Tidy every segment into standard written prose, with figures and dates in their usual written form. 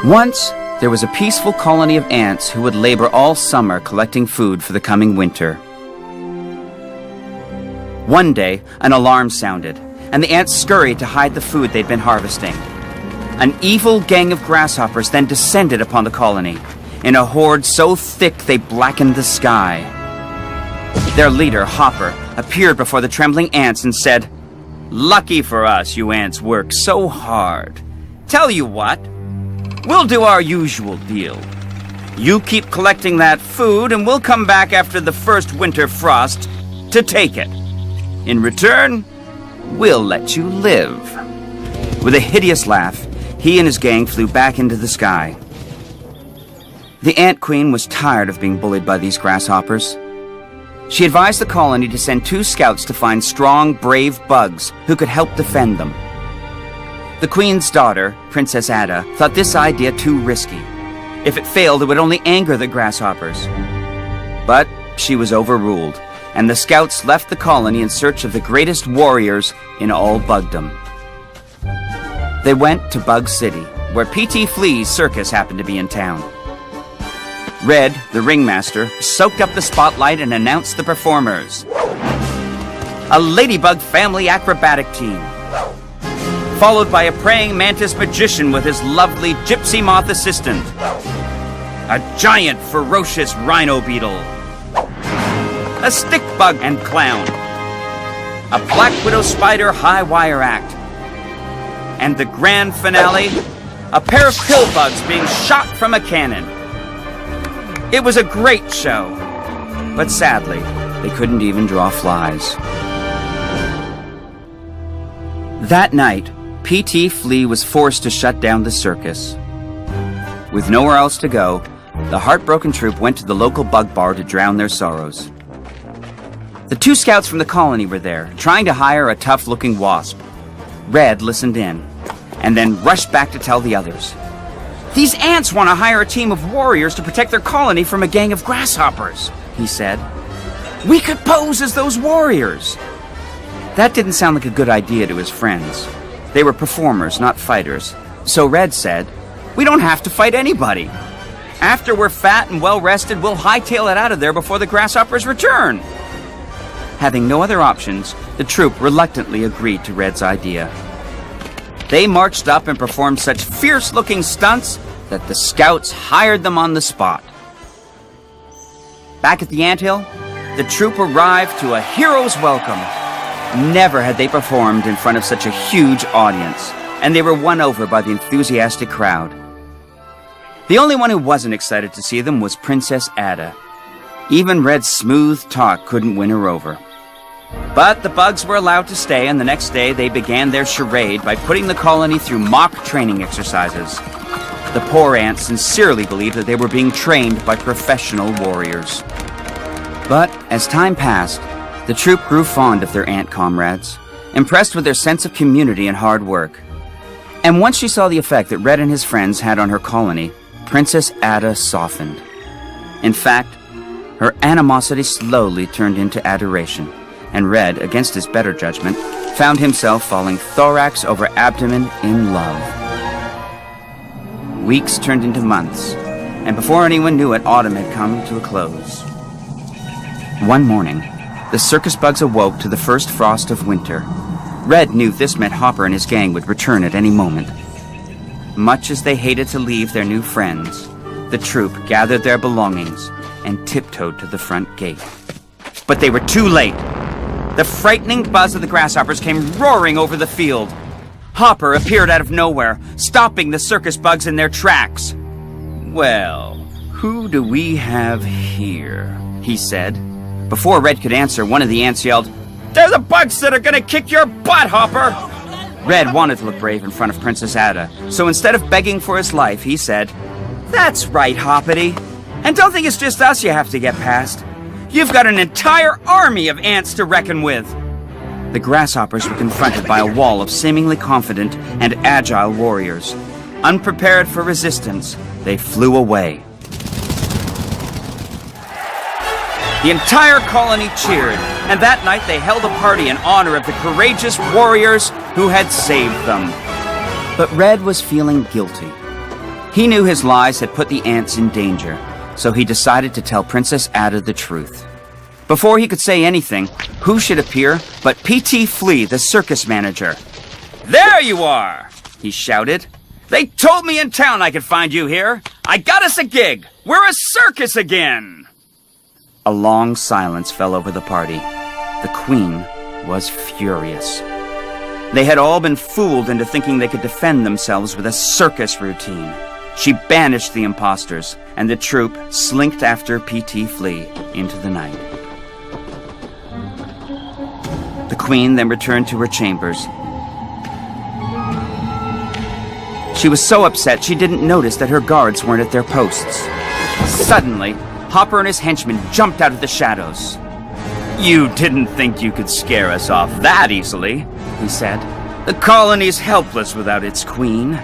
Once, there was a peaceful colony of ants who would labor all summer collecting food for the coming winter. One day, an alarm sounded, and the ants scurried to hide the food they'd been harvesting. An evil gang of grasshoppers then descended upon the colony, in a horde so thick they blackened the sky. Their leader, Hopper, appeared before the trembling ants and said, "Lucky for us, you ants work so hard. Tell you what, we'll do our usual deal. You keep collecting that food and we'll come back after the first winter frost to take it. In return, we'll let you live." With a hideous laugh, he and his gang flew back into the sky. The Ant Queen was tired of being bullied by these grasshoppers. She advised the colony to send 2 scouts to find strong, brave bugs who could help defend them. The Queen's daughter, Princess Ada, thought this idea too risky. If it failed, it would only anger the grasshoppers. But she was overruled, and the scouts left the colony in search of the greatest warriors in all bugdom. They went to Bug City, where P.T. Flea's circus happened to be in town. Red, the ringmaster, soaked up the spotlight and announced the performers. A ladybug family acrobatic team, followed by a praying mantis magician with his lovely gypsy moth assistant, a giant ferocious rhino beetle, a stick bug and clown, a black widow spider high wire act, and the grand finale, a pair of pill bugs being shot from a cannon. It was a great show, but sadly, they couldn't even draw flies. That night, P.T. Flea was forced to shut down the circus. With nowhere else to go, the heartbroken troupe went to the local bug bar to drown their sorrows. The 2 scouts from the colony were there, trying to hire a tough-looking wasp. Red listened in, and then rushed back to tell the others. "These ants want to hire a team of warriors to protect their colony from a gang of grasshoppers," he said. "We could pose as those warriors." That didn't sound like a good idea to his friends. They were performers, not fighters. So Red said, "We don't have to fight anybody. After we're fat and well-rested, we'll hightail it out of there before the grasshoppers return." Having no other options, the troupe reluctantly agreed to Red's idea. They marched up and performed such fierce-looking stunts that the scouts hired them on the spot. Back at the anthill, the troupe arrived to a hero's welcome. Never had they performed in front of such a huge audience, and they were won over by the enthusiastic crowd. The only one who wasn't excited to see them was Princess Ada. Even Red's smooth talk couldn't win her over. But the bugs were allowed to stay, and the next day they began their charade by putting the colony through mock training exercises. The poor ants sincerely believed that they were being trained by professional warriors. But as time passed, the troupe grew fond of their ant comrades, impressed with their sense of community and hard work. And once she saw the effect that Red and his friends had on her colony, Princess Ada softened. In fact, her animosity slowly turned into adoration, and Red, against his better judgment, found himself falling thorax over abdomen in love. Weeks turned into months, and before anyone knew it, autumn had come to a close. One morning, the circus bugs awoke to the first frost of winter. Red knew this meant Hopper and his gang would return at any moment. Much as they hated to leave their new friends, the troupe gathered their belongings and tiptoed to the front gate. But they were too late. The frightening buzz of the grasshoppers came roaring over the field. Hopper appeared out of nowhere, stopping the circus bugs in their tracks. "Well, who do we have here?" he said. Before Red could answer, one of the ants yelled, "They're the bugs that are gonna kick your butt, Hopper!" Red wanted to look brave in front of Princess Ada, so instead of begging for his life, he said, "That's right, Hoppity. And don't think it's just us you have to get past. You've got an entire army of ants to reckon with." The grasshoppers were confronted by a wall of seemingly confident and agile warriors. Unprepared for resistance, they flew away. The entire colony cheered, and that night they held a party in honor of the courageous warriors who had saved them. But Red was feeling guilty. He knew his lies had put the ants in danger, so he decided to tell Princess Ada the truth. Before he could say anything, who should appear but P.T. Flea, the circus manager. "There you are!" he shouted. "They told me in town I could find you here. I got us a gig. We're a circus again!" A long silence fell over the party. The Queen was furious. They had all been fooled into thinking they could defend themselves with a circus routine. She banished the imposters, and the troupe slinked after P.T. Flea into the night. The Queen then returned to her chambers. She was so upset she didn't notice that her guards weren't at their posts. Suddenly, Hopper and his henchmen jumped out of the shadows. "You didn't think you could scare us off that easily," he said. "The colony's helpless without its queen.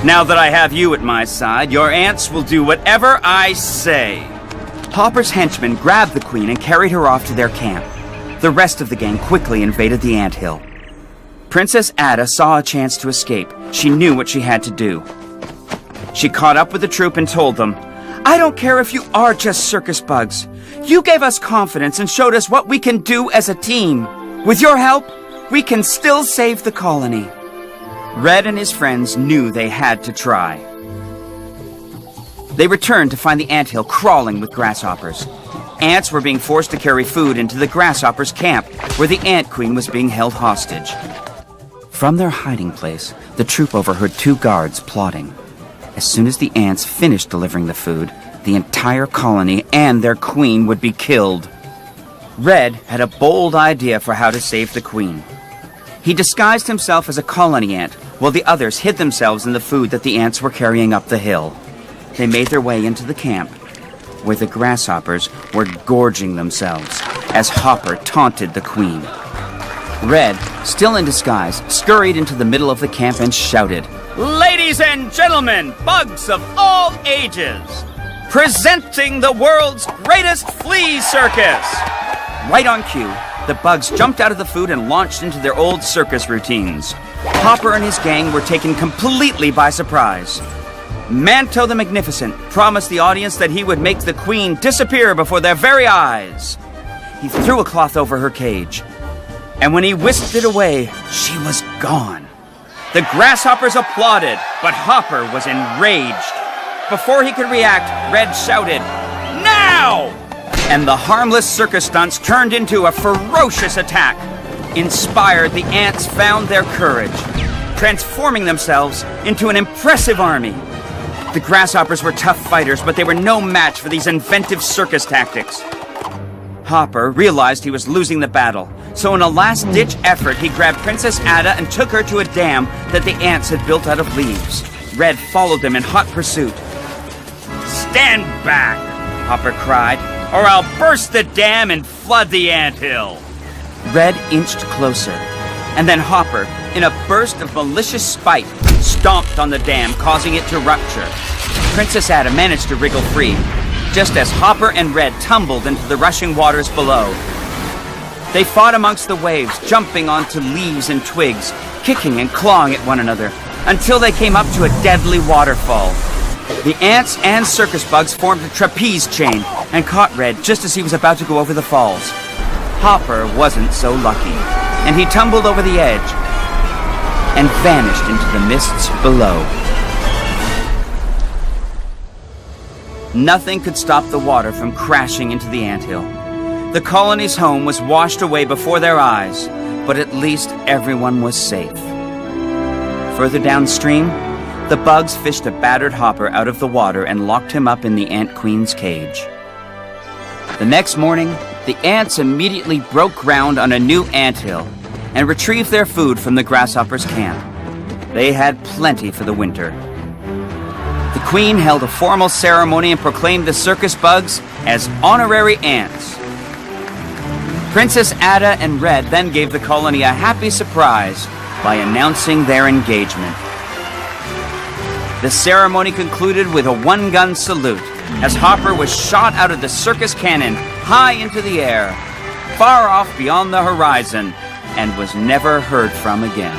Now that I have you at my side, your ants will do whatever I say." Hopper's henchmen grabbed the Queen and carried her off to their camp. The rest of the gang quickly invaded the anthill. Princess Ada saw a chance to escape. She knew what she had to do. She caught up with the troupe and told them, "I don't care if you are just circus bugs. You gave us confidence and showed us what we can do as a team. With your help, we can still save the colony." Red and his friends knew they had to try. They returned to find the anthill crawling with grasshoppers. Ants were being forced to carry food into the grasshoppers' camp, where the Ant Queen was being held hostage. From their hiding place, the troop overheard two guards plotting. As soon as the ants finished delivering the food, the entire colony and their queen would be killed. Red had a bold idea for how to save the Queen. He disguised himself as a colony ant, while the others hid themselves in the food that the ants were carrying up the hill. They made their way into the camp, where the grasshoppers were gorging themselves as Hopper taunted the Queen. Red, still in disguise, scurried into the middle of the camp and shouted, "Ladies and gentlemen, bugs of all ages, presenting the world's greatest flea circus!" Right on cue, the bugs jumped out of the food and launched into their old circus routines. Hopper and his gang were taken completely by surprise. Manto the Magnificent promised the audience that he would make the Queen disappear before their very eyes. He threw a cloth over her cage, and when he whisked it away, she was gone. The grasshoppers applauded, but Hopper was enraged. Before he could react, Red shouted, "Now!" And the harmless circus stunts turned into a ferocious attack. Inspired, the ants found their courage, transforming themselves into an impressive army. The grasshoppers were tough fighters, but they were no match for these inventive circus tactics. Hopper realized he was losing the battle, so in a last-ditch effort, he grabbed Princess Ada and took her to a dam that the ants had built out of leaves. Red followed them in hot pursuit. "Stand back!" Hopper cried, "or I'll burst the dam and flood the anthill." Red inched closer, and then Hopper, in a burst of malicious spite, stomped on the dam, causing it to rupture. Princess Ada managed to wriggle free, just as Hopper and Red tumbled into the rushing waters below. They fought amongst the waves, jumping onto leaves and twigs, kicking and clawing at one another, until they came up to a deadly waterfall. The ants and circus bugs formed a trapeze chain and caught Red just as he was about to go over the falls. Hopper wasn't so lucky, and he tumbled over the edge and vanished into the mists below. Nothing could stop the water from crashing into the anthill. The colony's home was washed away before their eyes, but at least everyone was safe. Further downstream, the bugs fished a battered Hopper out of the water and locked him up in the Ant Queen's cage. The next morning, the ants immediately broke ground on a new anthill and retrieved their food from the grasshoppers' camp. They had plenty for the winter. The Queen held a formal ceremony and proclaimed the circus bugs as honorary ants. Princess Ada and Red then gave the colony a happy surprise by announcing their engagement. The ceremony concluded with a one-gun salute as Hopper was shot out of the circus cannon high into the air, far off beyond the horizon, and was never heard from again.